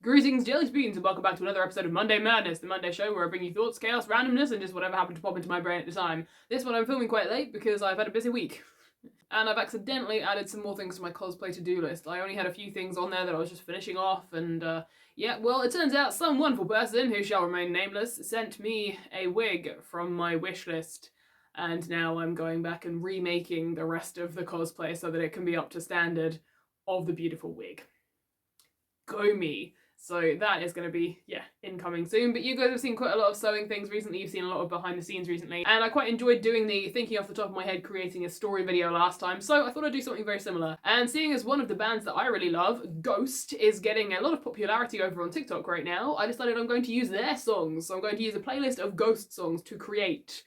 Greetings, jelly beans, and welcome back to another episode of Monday Madness, the Monday show where I bring you thoughts, chaos, randomness, and just whatever happened to pop into my brain at the time. This one I'm filming quite late because I've had a busy week. And I've accidentally added some more things to my cosplay to-do list. I only had a few things on there that I was just finishing off, and yeah, well, it turns out some wonderful person, who shall remain nameless, sent me a wig from my wish list. And now I'm going back and remaking the rest of the cosplay so that it can be up to standard of the beautiful wig. Go me. So that is going to be, yeah, incoming soon. But you guys have seen quite a lot of sewing things recently. You've seen a lot of behind the scenes recently. And I quite enjoyed doing the thinking off the top of my head creating a story video last time. So I thought I'd do something very similar. And seeing as one of the bands that I really love, Ghost, is getting a lot of popularity over on TikTok right now, I decided I'm going to use their songs. So I'm going to use a playlist of Ghost songs to create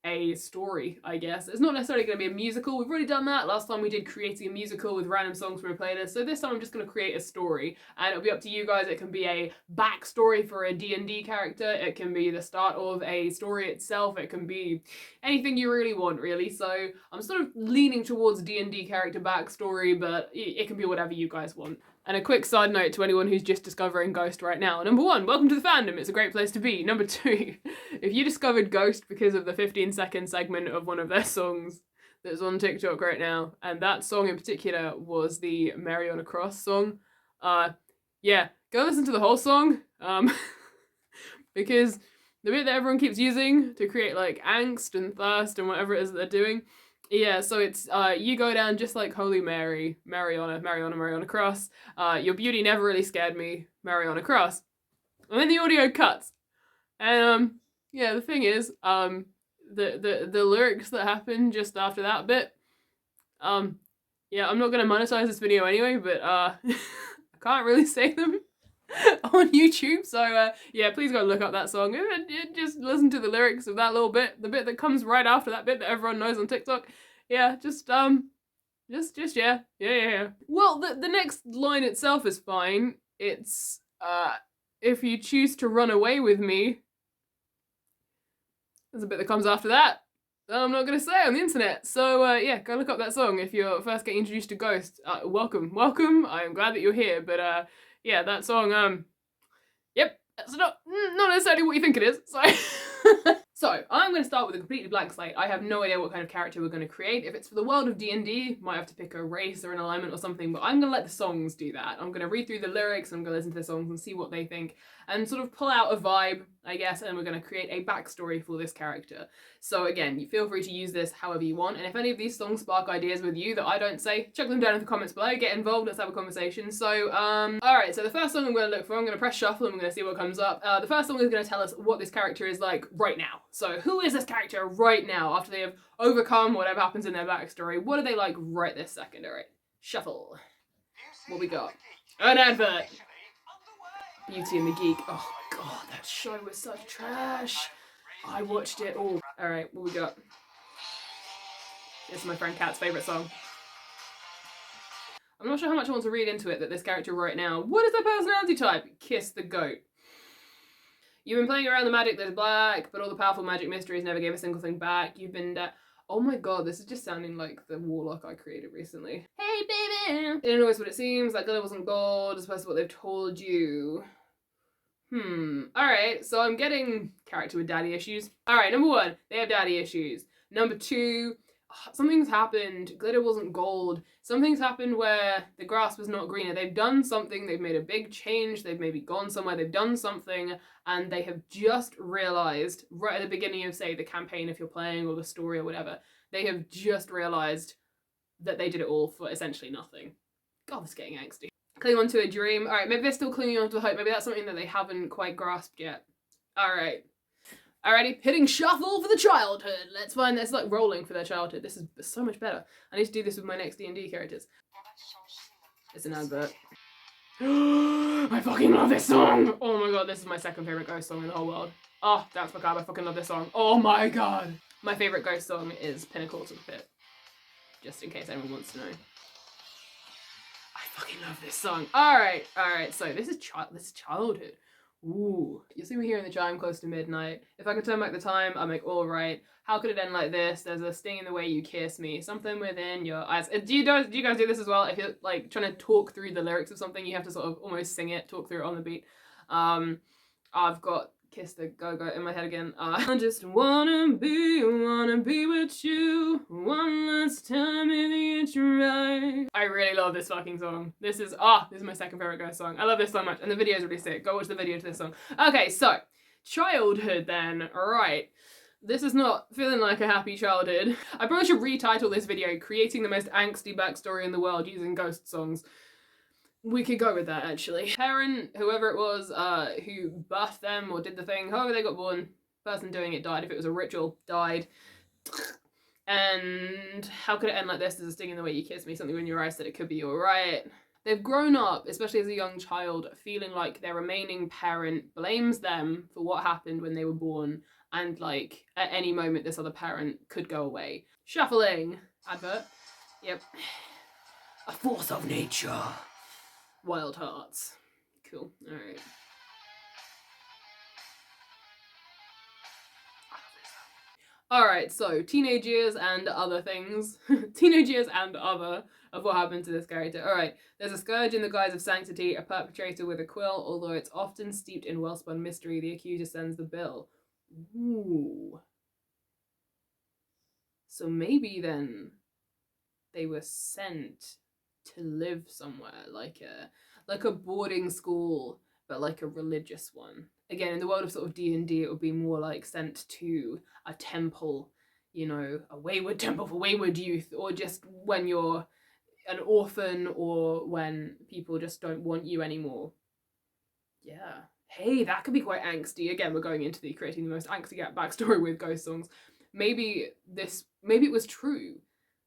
a story, I guess. It's not necessarily going to be a musical. We've already done that. Last time we did creating a musical with random songs from a playlist. So this time I'm just going to create a story. And it'll be up to you guys. It can be a backstory for a D&D character. It can be the start of a story itself. It can be anything you really want, really. So I'm sort of leaning towards D&D character backstory, but it can be whatever you guys want. And a quick side note to anyone who's just discovering Ghost right now. Number one, welcome to the fandom. It's a great place to be. Number two, if you discovered Ghost because of the 15-second segment of one of their songs that's on TikTok right now, and that song in particular was the Mariana Cross song, yeah, go listen to the whole song, because the bit that everyone keeps using to create like angst and thirst and whatever it is that they're doing, yeah, so it's, you go down just like Holy Mary, Mariana Cross, your beauty never really scared me, Mariana Cross, and then the audio cuts, and, yeah, the thing is, the lyrics that happen just after that bit, yeah, I'm not gonna monetize this video anyway, but, I can't really say them on YouTube, so yeah, please go look up that song and just listen to the lyrics of that little bit, the bit that comes right after that bit that everyone knows on TikTok. Yeah, just yeah. Well, the next line itself is fine. It's if you choose to run away with me. There's a bit that comes after that I'm not gonna say on the internet. So yeah, go look up that song if you're first getting introduced to Ghost. Welcome. I'm glad that you're here, but yeah, that song, yep, that's not necessarily what you think it is, so. So, I'm going to start with a completely blank slate. I have no idea what kind of character we're going to create. If it's for the world of D&D, might have to pick a race or an alignment or something, but I'm going to let the songs do that. I'm going to read through the lyrics, I'm going to listen to the songs and see what they think, and sort of pull out a vibe, I guess, and we're going to create a backstory for this character. So again, you feel free to use this however you want, and if any of these songs spark ideas with you that I don't say, chuck them down in the comments below, get involved, let's have a conversation. So, alright, so the first song I'm going to look for, I'm going to press shuffle and I'm going to see what comes up. The first song is going to tell us what this character is like right now. So, who is this character right now after they have overcome whatever happens in their backstory? What are they like right this second? Alright, shuffle. What we got? An advert! Beauty and the Geek. Oh god, that show was such trash. I watched it all. Alright, what we got? This is my friend Kat's favourite song. I'm not sure how much I want to read into it that this character right now. What is their personality type? Kiss the goat. You've been playing around the magic that's black, but all the powerful magic mysteries never gave a single thing back. You've been oh my god, this is just sounding like the warlock I created recently. Hey baby! It ain't always what it seems, that glitter wasn't gold, as opposed to what they've told you. Alright, so I'm getting character with daddy issues. Alright, number one, they have daddy issues. Number two, something's happened, glitter wasn't gold. Something's happened where the grass was not greener. They've done something, they've made a big change, they've maybe gone somewhere, they've done something, and they have just realised, right at the beginning of, say, the campaign if you're playing, or the story or whatever, they have just realised that they did it all for essentially nothing. God, this is getting angsty. Cling on to a dream. Alright, maybe they're still clinging on to hope. Maybe that's something that they haven't quite grasped yet. Alright. Alrighty, hitting shuffle for the childhood. Let's find this, like rolling for their childhood. This is so much better. I need to do this with my next D&D characters. It's an advert. I fucking love this song! Oh my god, this is my second favourite Ghost song in the whole world. Oh, that's macabre, I fucking love this song. Oh my god! My favourite Ghost song is Pinnacle to the Pit. Just in case anyone wants to know. I fucking love this song. Alright, so this is childhood. Ooh. You see me hearing the chime close to midnight. If I could turn back the time, I'd make all right. How could it end like this? There's a sting in the way you kiss me. Something within your eyes. Do you guys do this as well? If you're like trying to talk through the lyrics of something, you have to sort of almost sing it, talk through it on the beat. I've got Kiss the Go-Go in my head again. I just wanna be with you one last time if you try. I really love this fucking song. This is my second favorite Ghost song. I love this so much, and the video is really sick. Go watch the video to this song. Okay, so childhood then. Alright. This is not feeling like a happy childhood. I probably should retitle this video Creating the Most Angsty Backstory in the World Using Ghost Songs. We could go with that, actually. Parent, whoever it was, who birthed them or did the thing, however they got born, person doing it died. If it was a ritual, died. And how could it end like this? There's a sting in the way you kiss me, something in your eyes said it could be alright. They've grown up, especially as a young child, feeling like their remaining parent blames them for what happened when they were born, and like, at any moment this other parent could go away. Shuffling. Advert. Yep. A force of nature. Wild Hearts. Cool. Alright. Alright, so teenage years and other things. Teenage years and other of what happened to this character. Alright, there's a scourge in the guise of sanctity, a perpetrator with a quill, although it's often steeped in well-spun mystery, the accuser sends the bill. Ooh. So maybe then they were sent to live somewhere, like a boarding school, but like a religious one. Again, in the world of sort of D&D, it would be more like sent to a temple, you know, a wayward temple for wayward youth, or just when you're an orphan, or when people just don't want you anymore. Yeah. Hey, that could be quite angsty. Again, we're going into the creating the most angsty backstory with ghost songs. Maybe it was true.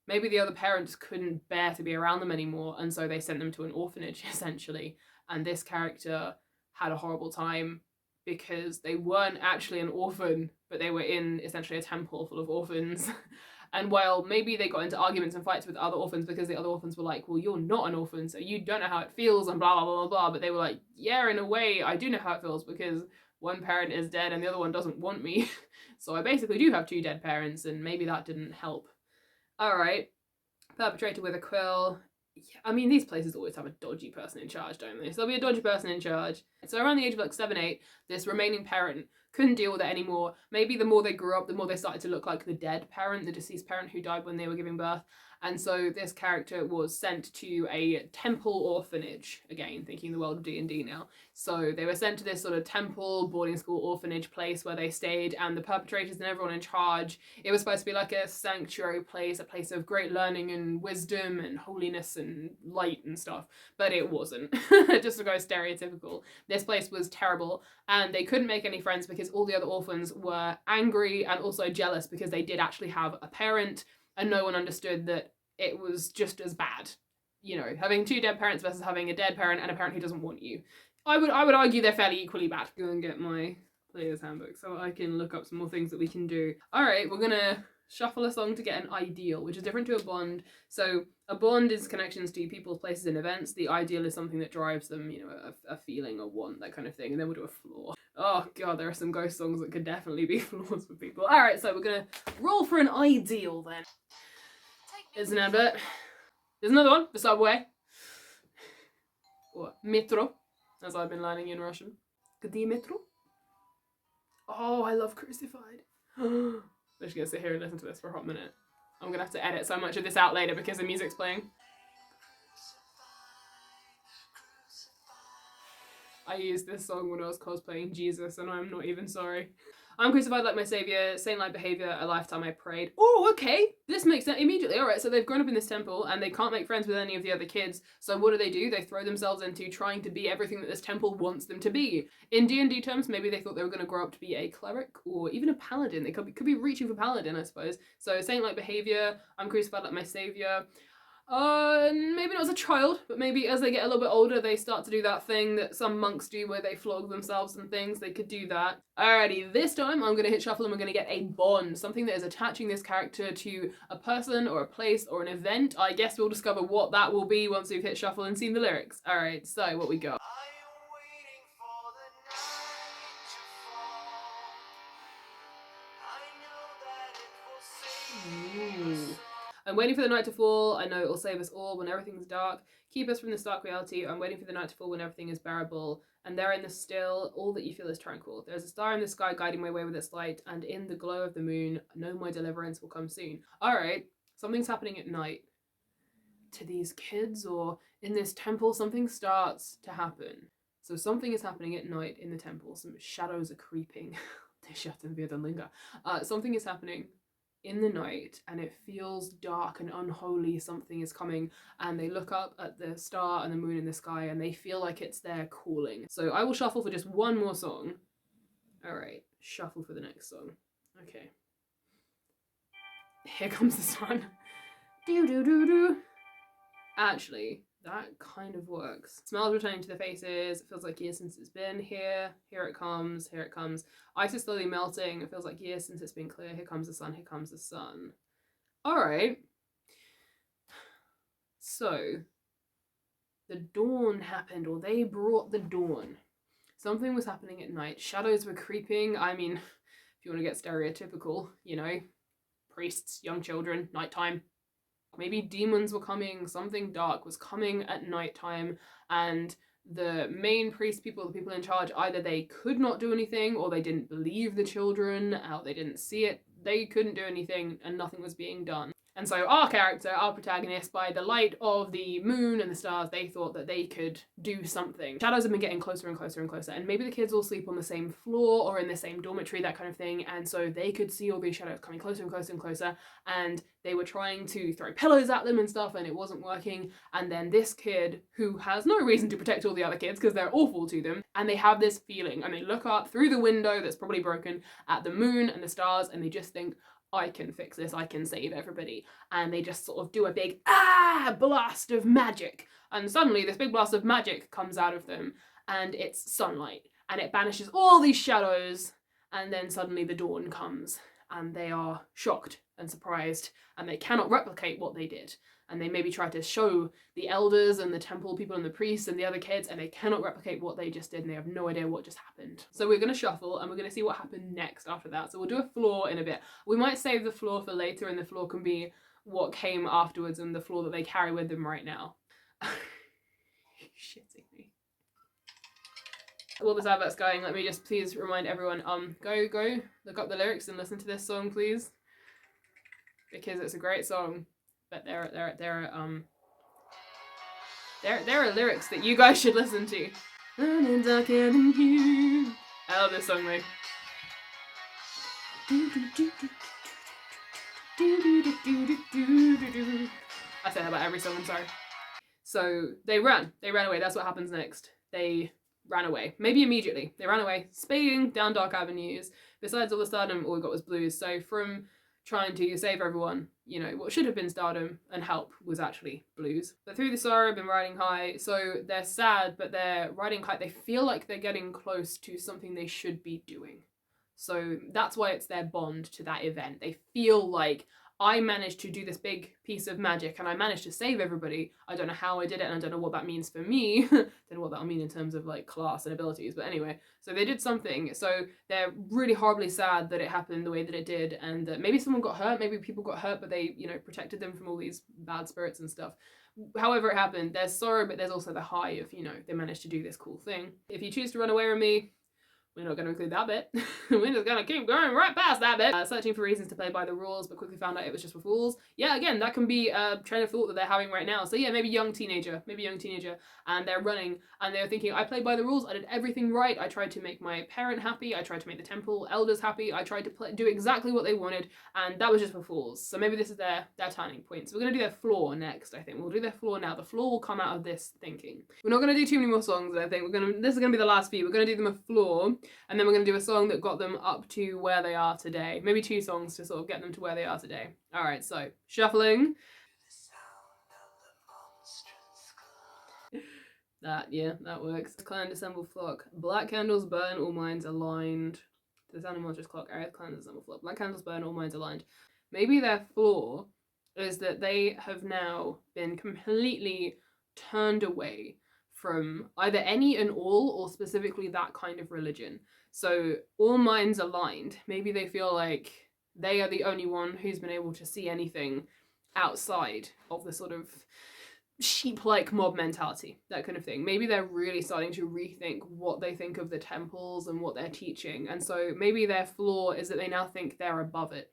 Maybe the other parents couldn't bear to be around them anymore, and so they sent them to an orphanage, essentially. And this character had a horrible time because they weren't actually an orphan, but they were in essentially a temple full of orphans. And while maybe they got into arguments and fights with other orphans because the other orphans were like, well, you're not an orphan, so you don't know how it feels, and blah, blah, blah, blah, but they were like, yeah, in a way, I do know how it feels because one parent is dead and the other one doesn't want me. So I basically do have two dead parents, and maybe that didn't help. Alright, perpetrator with a quill. I mean, these places always have a dodgy person in charge, don't they? So there'll be a dodgy person in charge. So around the age of like 7, 8, this remaining parent couldn't deal with it anymore. Maybe the more they grew up, the more they started to look like the dead parent, the deceased parent who died when they were giving birth. And so this character was sent to a temple orphanage. Again, thinking the world of D&D now. So they were sent to this sort of temple, boarding school, orphanage place where they stayed, and the perpetrators and everyone in charge, it was supposed to be like a sanctuary place, a place of great learning and wisdom and holiness and light and stuff. But it wasn't. Just to go stereotypical. This place was terrible, and they couldn't make any friends because all the other orphans were angry and also jealous because they did actually have a parent, and no one understood that it was just as bad. You know, having two dead parents versus having a dead parent and a parent who doesn't want you. I would argue they're fairly equally bad. Go and get my player's handbook so I can look up some more things that we can do. Alright, we're gonna shuffle a song to get an ideal, which is different to a bond. So a bond is connections to people's places and events. The ideal is something that drives them, you know, a feeling, a want, that kind of thing. And then we'll do a flaw. Oh god, there are some ghost songs that could definitely be flaws for people. Alright, so we're gonna roll for an ideal then. There's an advert. There's another one for Subway. Or Metro, as I've been learning in Russian. Где Metro? Oh, I love Crucified. I'm just gonna sit here and listen to this for a hot minute. I'm gonna have to edit so much of this out later because the music's playing. I used this song when I was cosplaying Jesus, and I'm not even sorry. I'm crucified like my saviour, saint-like behaviour, a lifetime I prayed. Oh, okay! This makes sense immediately. Alright, so they've grown up in this temple, and they can't make friends with any of the other kids, so what do? They throw themselves into trying to be everything that this temple wants them to be. In D&D terms, maybe they thought they were going to grow up to be a cleric, or even a paladin. They could be reaching for paladin, I suppose. So, saint-like behaviour, I'm crucified like my saviour. Maybe not as a child, but maybe as they get a little bit older, they start to do that thing that some monks do where they flog themselves and things. They could do that. Alrighty, this time I'm going to hit shuffle and we're going to get a bond. Something that is attaching this character to a person or a place or an event. I guess we'll discover what that will be once we've hit shuffle and seen the lyrics. Alright, so what we got. I'm waiting for the night to fall. I know it will save us all when everything's dark. Keep us from this dark reality. I'm waiting for the night to fall when everything is bearable. And there in the still, all that you feel is tranquil. There's a star in the sky guiding my way with its light, and in the glow of the moon, I know my deliverance will come soon. Alright, something's happening at night. To these kids, or in this temple, something starts to happen. So something is happening at night in the temple. Some shadows are creeping. Something is happening in the night, and it feels dark and unholy. Something is coming, and they look up at the star and the moon in the sky, and they feel like it's their calling. So I will shuffle for just one more song. Alright, shuffle for the next song. Okay. Here comes the sun. Do. Actually, that kind of works. Smiles returning to the faces. It feels like years since it's been here. Here it comes. Here it comes. Ice is slowly melting. It feels like years since it's been clear. Here comes the sun. Here comes the sun. Alright. So, the dawn happened, or they brought the dawn. Something was happening at night. Shadows were creeping. I mean, if you want to get stereotypical, you know, priests, young children, nighttime. Maybe demons were coming, something dark was coming at nighttime, and the main priest people, the people in charge, either they could not do anything, or they didn't believe the children, or they didn't see it. They couldn't do anything, and nothing was being done. And so our character, our protagonist, by the light of the moon and the stars, they thought that they could do something. Shadows have been getting closer and closer and closer, and maybe the kids all sleep on the same floor or in the same dormitory, that kind of thing, and so they could see all these shadows coming closer and closer and closer, and they were trying to throw pillows at them and stuff, and it wasn't working. And then this kid, who has no reason to protect all the other kids because they're awful to them, and they have this feeling, and they look up through the window that's probably broken at the moon and the stars, and they just think, I can fix this, I can save everybody. And they just sort of do a big blast of magic. And suddenly this big blast of magic comes out of them, and it's sunlight, and it banishes all these shadows, and then suddenly the dawn comes, and they are shocked and surprised, and they cannot replicate what they did. And they maybe try to show the elders and the temple people and the priests and the other kids, and they cannot replicate what they just did, and they have no idea what just happened. So we're going to shuffle, and we're going to see what happened next after that. So we'll do a floor in a bit. We might save the floor for later, and the floor can be what came afterwards and the floor that they carry with them right now. Shitting me. While this advert's going, let me just please remind everyone, go look up the lyrics and listen to this song, please. Because it's a great song. But there are lyrics that you guys should listen to. I love this song, though. I say that about every song, I'm sorry. So they ran away. That's what happens next. They ran away. Maybe immediately. They ran away, speeding down dark avenues. Besides all the stardom, all we got was blues. So from trying to save everyone, you know, what should have been stardom and help was actually blues. But through the sorrow, been riding high. So they're sad, but they're riding high. They feel like they're getting close to something they should be doing. So that's why it's their bond to that event. They feel like, I managed to do this big piece of magic and I managed to save everybody. I don't know how I did it, and I don't know what that means for me. Don't know what that'll mean in terms of like class and abilities, but anyway. So they did something. So they're really horribly sad that it happened the way that it did, and that maybe someone got hurt, maybe people got hurt, but they, you know, protected them from all these bad spirits and stuff. However it happened, there's sorrow, but there's also the high of, you know, they managed to do this cool thing. If you choose to run away with me, we're not going to include that bit. We're just going to keep going right past that bit. Searching for reasons to play by the rules, but quickly found out it was just for fools. Yeah, again, that can be a train of thought that they're having right now. So yeah, maybe young teenager, and they're running, and they're thinking, I played by the rules, I did everything right, I tried to make my parent happy, I tried to make the temple elders happy, I tried to do exactly what they wanted, and that was just for fools. So maybe this is their turning point. So we're going to do their flaw next, I think. We'll do their flaw now. The flaw will come out of this thinking. We're not going to do too many more songs, I think. This is going to be the last few. We're going to do them a flaw, and then we're going to do a song that got them up to where they are today. Maybe 2 songs to sort of get them to where they are today. Alright, so shuffling. That works. Clan dissemble flock. Black candles burn, all minds aligned. To the sound of monstrous clock. Area clan dissemble flock. Black candles burn, all minds aligned. Maybe their flaw is that they have now been completely turned away from either any and all, or specifically that kind of religion. So all minds aligned. Maybe they feel like they are the only one who's been able to see anything, outside of the sort of sheep-like mob mentality, that kind of thing. Maybe they're really starting to rethink what they think of the temples and what they're teaching, and so maybe their flaw is that they now think they're above it,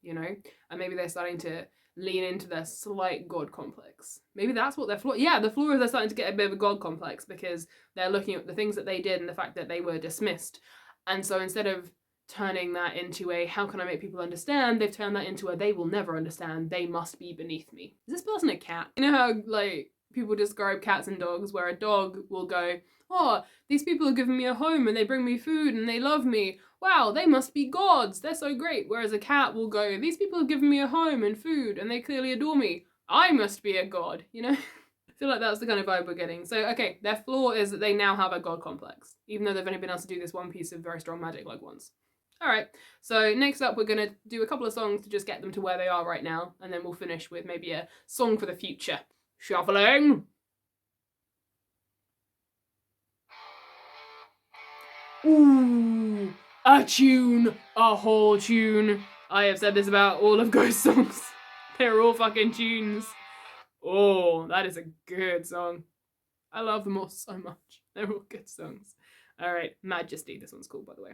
you know? And maybe they're starting to lean into their slight god complex. Maybe that's what their flaw... Yeah, the flaw is they're starting to get a bit of a god complex because they're looking at the things that they did and the fact that they were dismissed. And so instead of turning that into a how can I make people understand, they've turned that into a they will never understand, they must be beneath me. Is this person a cat? You know how like people describe cats and dogs, where a dog will go, oh, these people have given me a home and they bring me food and they love me, wow, they must be gods, they're so great. Whereas a cat will go, these people have given me a home and food and they clearly adore me, I must be a god, you know? I feel like that's the kind of vibe we're getting. So okay, their flaw is that they now have a god complex, even though they've only been able to do this one piece of very strong magic like once. Alright, so next up we're going to do a couple of songs to just get them to where they are right now, and then we'll finish with maybe a song for the future. Shuffling! Ooh, a tune! A whole tune! I have said this about all of Ghost songs. They're all fucking tunes. Oh, that is a good song. I love them all so much. They're all good songs. Alright, Majesty, this one's cool by the way.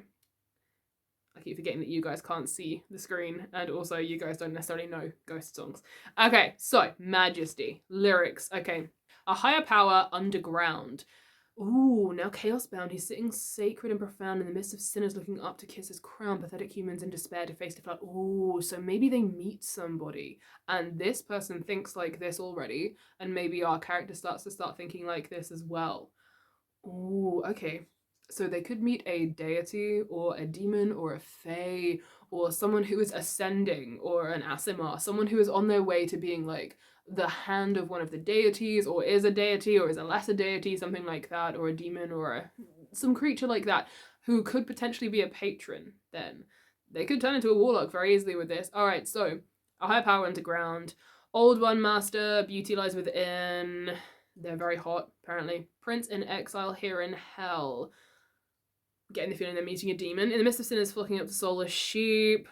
I keep forgetting that you guys can't see the screen, and also you guys don't necessarily know Ghost songs. Okay, so, Majesty. Lyrics. Okay. A higher power underground. Ooh, now chaos bound, he's sitting sacred and profound in the midst of sinners looking up to kiss his crown, pathetic humans in despair to face to flood. Ooh, so maybe they meet somebody, and this person thinks like this already, and maybe our character starts to start thinking like this as well. Ooh, okay. So they could meet a deity, or a demon, or a fae, or someone who is ascending, or an Asimar, someone who is on their way to being like the hand of one of the deities, or is a deity, or is a lesser deity, something like that, or a demon, or some creature like that, who could potentially be a patron then. They could turn into a warlock very easily with this. Alright, so, a higher power underground, Old One Master, beauty lies within, they're very hot, apparently. Prince in exile here in hell. Getting the feeling they're meeting a demon. In the midst of sinners flocking up to soulless sheep.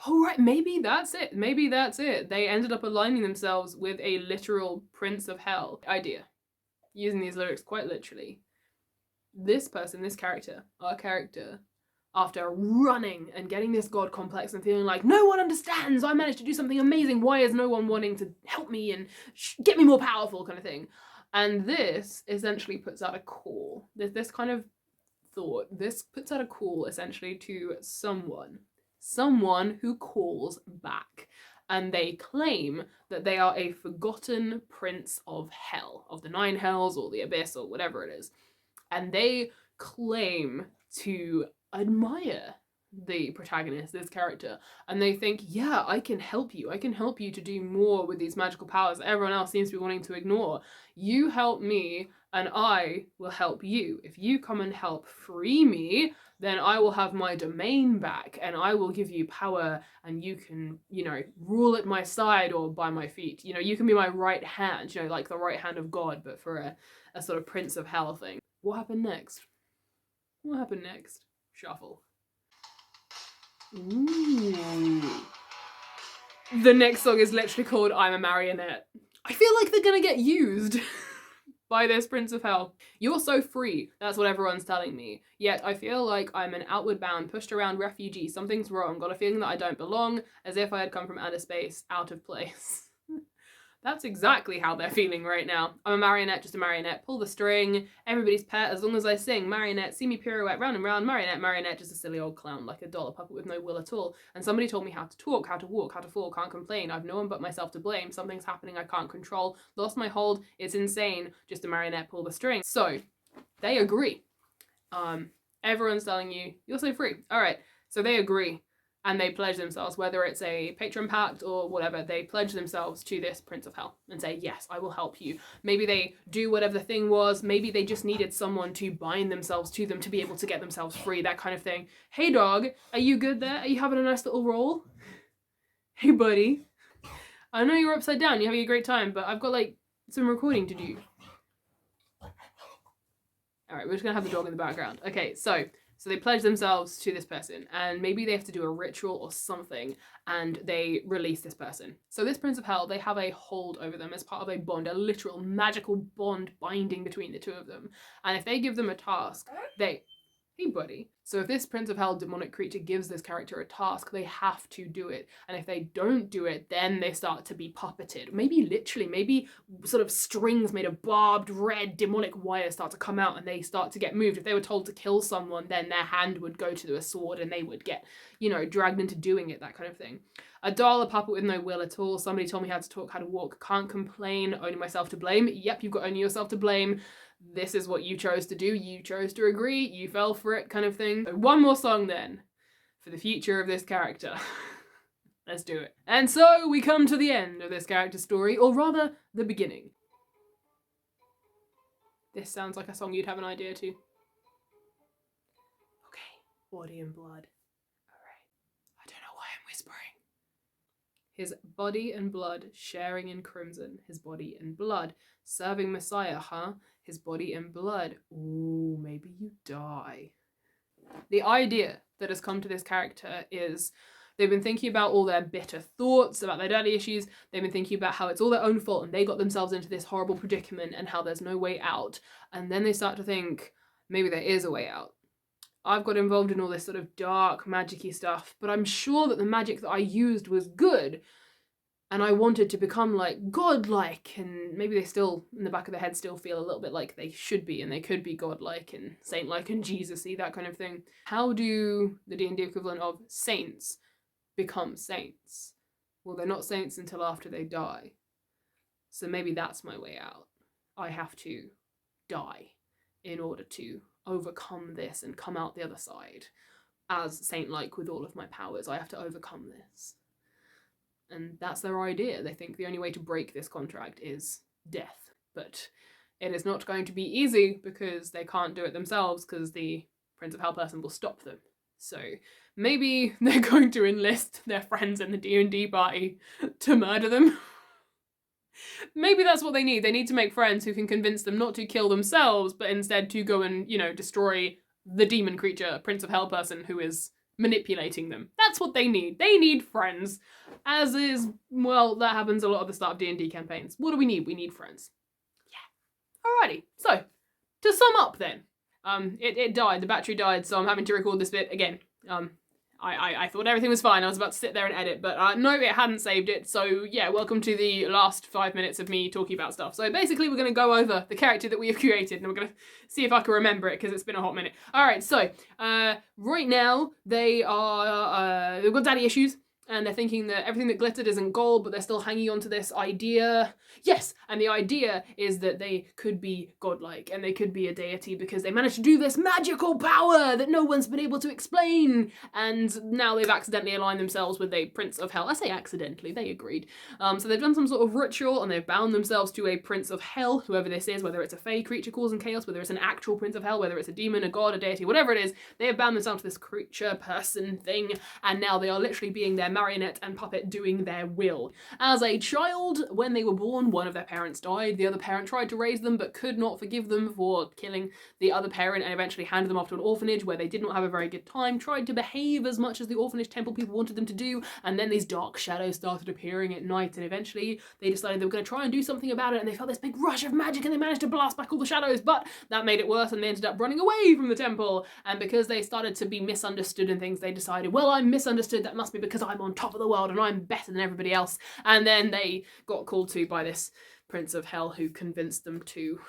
Oh right, maybe that's it. Maybe that's it. They ended up aligning themselves with a literal prince of hell. Idea. Using these lyrics quite literally. This person, this character, our character, after running and getting this god complex and feeling like no one understands, I managed to do something amazing, why is no one wanting to help me and get me more powerful kind of thing. And this essentially puts out a call. This kind of thought, this puts out a call essentially to someone who calls back, and they claim that they are a forgotten prince of hell, of the 9 hells or the abyss or whatever it is, and they claim to admire the protagonist, this character, and they think, yeah, I can help you to do more with these magical powers that everyone else seems to be wanting to ignore. You help me and I will help you. If you come and help free me, then I will have my domain back and I will give you power and you can, you know, rule at my side or by my feet. You know, you can be my right hand, you know, like the right hand of God, but for a sort of prince of hell thing. What happened next? What happened next? Shuffle. Ooh. The next song is literally called I'm a Marionette. I feel like they're gonna get used by this prince of hell. You're so free, that's what everyone's telling me. Yet I feel like I'm an outward bound, pushed around refugee. Something's wrong, got a feeling that I don't belong, as if I had come from outer space, out of place. That's exactly how they're feeling right now. I'm a marionette, just a marionette. Pull the string, everybody's pet as long as I sing. Marionette, see me pirouette round and round. Marionette, marionette, just a silly old clown, like a dollar puppet with no will at all. And somebody told me how to talk, how to walk, how to fall, can't complain. I've no one but myself to blame. Something's happening I can't control. Lost my hold, it's insane. Just a marionette, pull the string. So, they agree. Everyone's telling you, you're so free. Alright, so they agree. And they pledge themselves, whether it's a patron pact or whatever, they pledge themselves to this prince of hell and say, yes, I will help you. Maybe they do whatever the thing was. Maybe they just needed someone to bind themselves to them to be able to get themselves free, that kind of thing. Hey dog, are you good there? Are you having a nice little roll? Hey buddy. I know you're upside down, you're having a great time, but I've got like some recording to do. Alright, we're just gonna have the dog in the background. Okay, so So they pledge themselves to this person, and maybe they have to do a ritual or something, and they release this person. So this Prince of Hell, they have a hold over them as part of a bond, a literal magical bond binding between the two of them. And if they give them a task, hey buddy. So if this Prince of Hell demonic creature gives this character a task, they have to do it. And if they don't do it, then they start to be puppeted. Maybe literally, maybe sort of strings made of barbed red demonic wires start to come out and they start to get moved. If they were told to kill someone, then their hand would go to a sword and they would get, you know, dragged into doing it, that kind of thing. A doll, a puppet with no will at all. Somebody told me how to talk, how to walk. Can't complain, only myself to blame. Yep, you've got only yourself to blame. This is what you chose to do, you chose to agree, you fell for it, kind of thing. So one more song then, for the future of this character. Let's do it. And so we come to the end of this character's story, or rather, the beginning. This sounds like a song you'd have an idea to. Okay, body and blood. Alright, I don't know why I'm whispering. His body and blood sharing in crimson, his body and blood. Serving Messiah, huh? His body and blood. Ooh, maybe you die. The idea that has come to this character is they've been thinking about all their bitter thoughts, about their daddy issues. They've been thinking about how it's all their own fault and they got themselves into this horrible predicament and how there's no way out. And then they start to think, maybe there is a way out. I've got involved in all this sort of dark, magic-y stuff, but I'm sure that the magic that I used was good. And I wanted to become like godlike, and maybe they still, in the back of their head, still feel a little bit like they should be, and they could be godlike and saint-like and Jesus-y, that kind of thing. How do the D&D equivalent of saints become saints? Well, they're not saints until after they die. So maybe that's my way out. I have to die in order to overcome this and come out the other side. As saint-like with all of my powers, I have to overcome this. And that's their idea. They think the only way to break this contract is death. But it is not going to be easy because they can't do it themselves because the Prince of Hell person will stop them. So maybe they're going to enlist their friends in the D&D party to murder them. Maybe that's what they need. They need to make friends who can convince them not to kill themselves, but instead to go and, you know, destroy the demon creature, Prince of Hell person who is manipulating them. That's what they need. They need friends. As is, well, that happens a lot at the start of D&D campaigns. What do we need? We need friends. Yeah. Alrighty. So, to sum up then, it died. The battery died, so I'm having to record this bit again. I thought everything was fine. I was about to sit there and edit, but no, it hadn't saved it. So yeah, welcome to the last 5 minutes of me talking about stuff. So basically we're going to go over the character that we have created and we're going to see if I can remember it because it's been a hot minute. All right, so right now they've got daddy issues. And they're thinking that everything that glittered isn't gold, but they're still hanging on to this idea. Yes, and the idea is that they could be godlike and they could be a deity because they managed to do this magical power that no one's been able to explain. And now they've accidentally aligned themselves with a Prince of Hell. I say accidentally, they agreed. So they've done some sort of ritual and they've bound themselves to a Prince of Hell, whoever this is, whether it's a fey creature causing chaos, whether it's an actual Prince of Hell, whether it's a demon, a god, a deity, whatever it is, they have bound themselves to this creature, person, thing, and now they are literally being their marionette and puppet doing their will. As a child, when they were born, one of their parents died. The other parent tried to raise them but could not forgive them for killing the other parent and eventually handed them off to an orphanage where they did not have a very good time, tried to behave as much as the orphanage temple people wanted them to do, and then these dark shadows started appearing at night and eventually they decided they were going to try and do something about it and they felt this big rush of magic and they managed to blast back all the shadows, but that made it worse and they ended up running away from the temple. And because they started to be misunderstood and things, they decided, well, I'm misunderstood, that must be because I'm on top of the world and I'm better than everybody else. And then they got called to by this Prince of Hell who convinced them to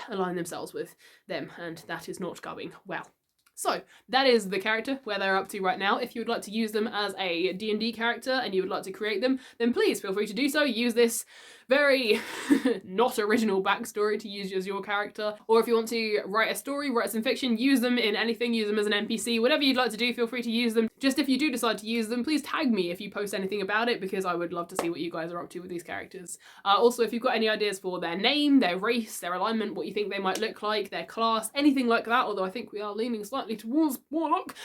align themselves with them, and that is not going well. So that is the character where they're up to right now. If you would like to use them as a D&D character and you would like to create them, then please feel free to do so. Use this very not original backstory to use as your character. Or if you want to write a story, write some fiction, use them in anything, use them as an NPC, whatever you'd like to do, feel free to use them. Just if you do decide to use them, please tag me if you post anything about it because I would love to see what you guys are up to with these characters. Also, if you've got any ideas for their name, their race, their alignment, what you think they might look like, their class, anything like that, although I think we are leaning slightly slightly towards Warlock,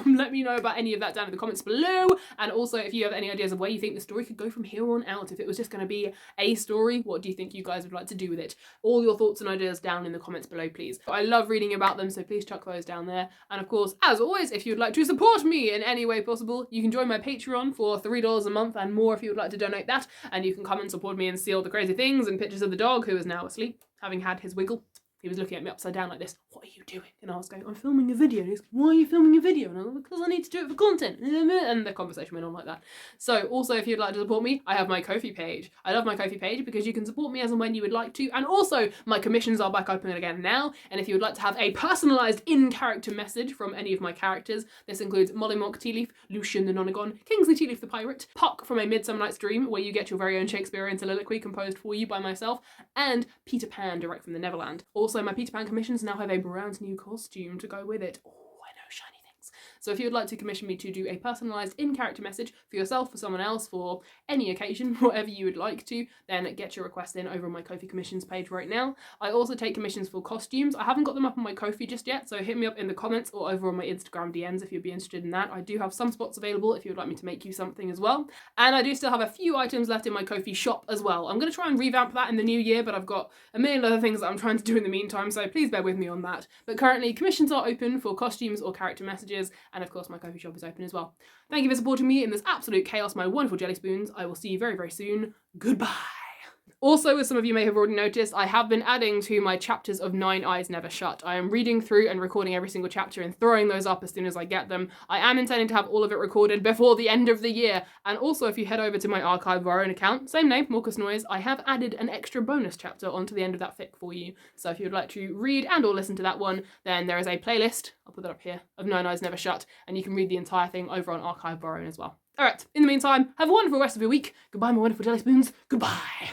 let me know about any of that down in the comments below. And also, if you have any ideas of where you think the story could go from here on out, if it was just going to be a story, what do you think you guys would like to do with it? All your thoughts and ideas down in the comments below, please. I love reading about them, so please chuck those down there. And of course, as always, if you'd like to support me in any way possible, you can join my Patreon for $3 a month and more if you would like to donate that. And you can come and support me and see all the crazy things and pictures of the dog, who is now asleep, having had his wiggle. He was looking at me upside down like this. What are you doing? And I was going, I'm filming a video. And he's going, why are you filming a video? And I was like, because I need to do it for content. And the conversation went on like that. So also, if you'd like to support me, I have my Ko-fi page. I love my Ko-fi page because you can support me as and when you would like to. And also, my commissions are back open again now. And if you would like to have a personalised in-character message from any of my characters, this includes Mollymauk Tea Leaf, Lucien the Nonagon, Kingsley Tea Leaf the Pirate, Puck from A Midsummer Night's Dream, where you get your very own Shakespearean soliloquy composed for you by myself, and Peter Pan direct from the Neverland. Also, my Peter Pan commissions now have a brand new costume to go with it. Oh, I know, shiny things. So if you would like to commission me to do a personalised in-character message for yourself, for someone else, for any occasion, whatever you would like to, then get your request in over on my Ko-fi commissions page right now. I also take commissions for costumes. I haven't got them up on my Ko-fi just yet, so hit me up in the comments or over on my Instagram DMs if you'd be interested in that. I do have some spots available if you would like me to make you something as well. And I do still have a few items left in my Ko-fi shop as well. I'm going to try and revamp that in the new year, but I've got a million other things that I'm trying to do in the meantime, so please bear with me on that. But currently, commissions are open for costumes or character messages, and of course my Ko-fi shop is open as well. Thank you for supporting me in this absolute chaos, my wonderful jelly spoons. I will see you very, very soon. Goodbye. Also, as some of you may have already noticed, I have been adding to my chapters of Nine Eyes Never Shut. I am reading through and recording every single chapter and throwing those up as soon as I get them. I am intending to have all of it recorded before the end of the year. And also, if you head over to my archive of our own account, same name, Morcus Noise, I have added an extra bonus chapter onto the end of that fic for you. So if you would like to read and or listen to that one, then there is a playlist, I'll put that up here, of Nine Eyes Never Shut, and you can read the entire thing over on archive of our own as well. Alright, in the meantime, have a wonderful rest of your week. Goodbye, my wonderful jelly spoons. Goodbye.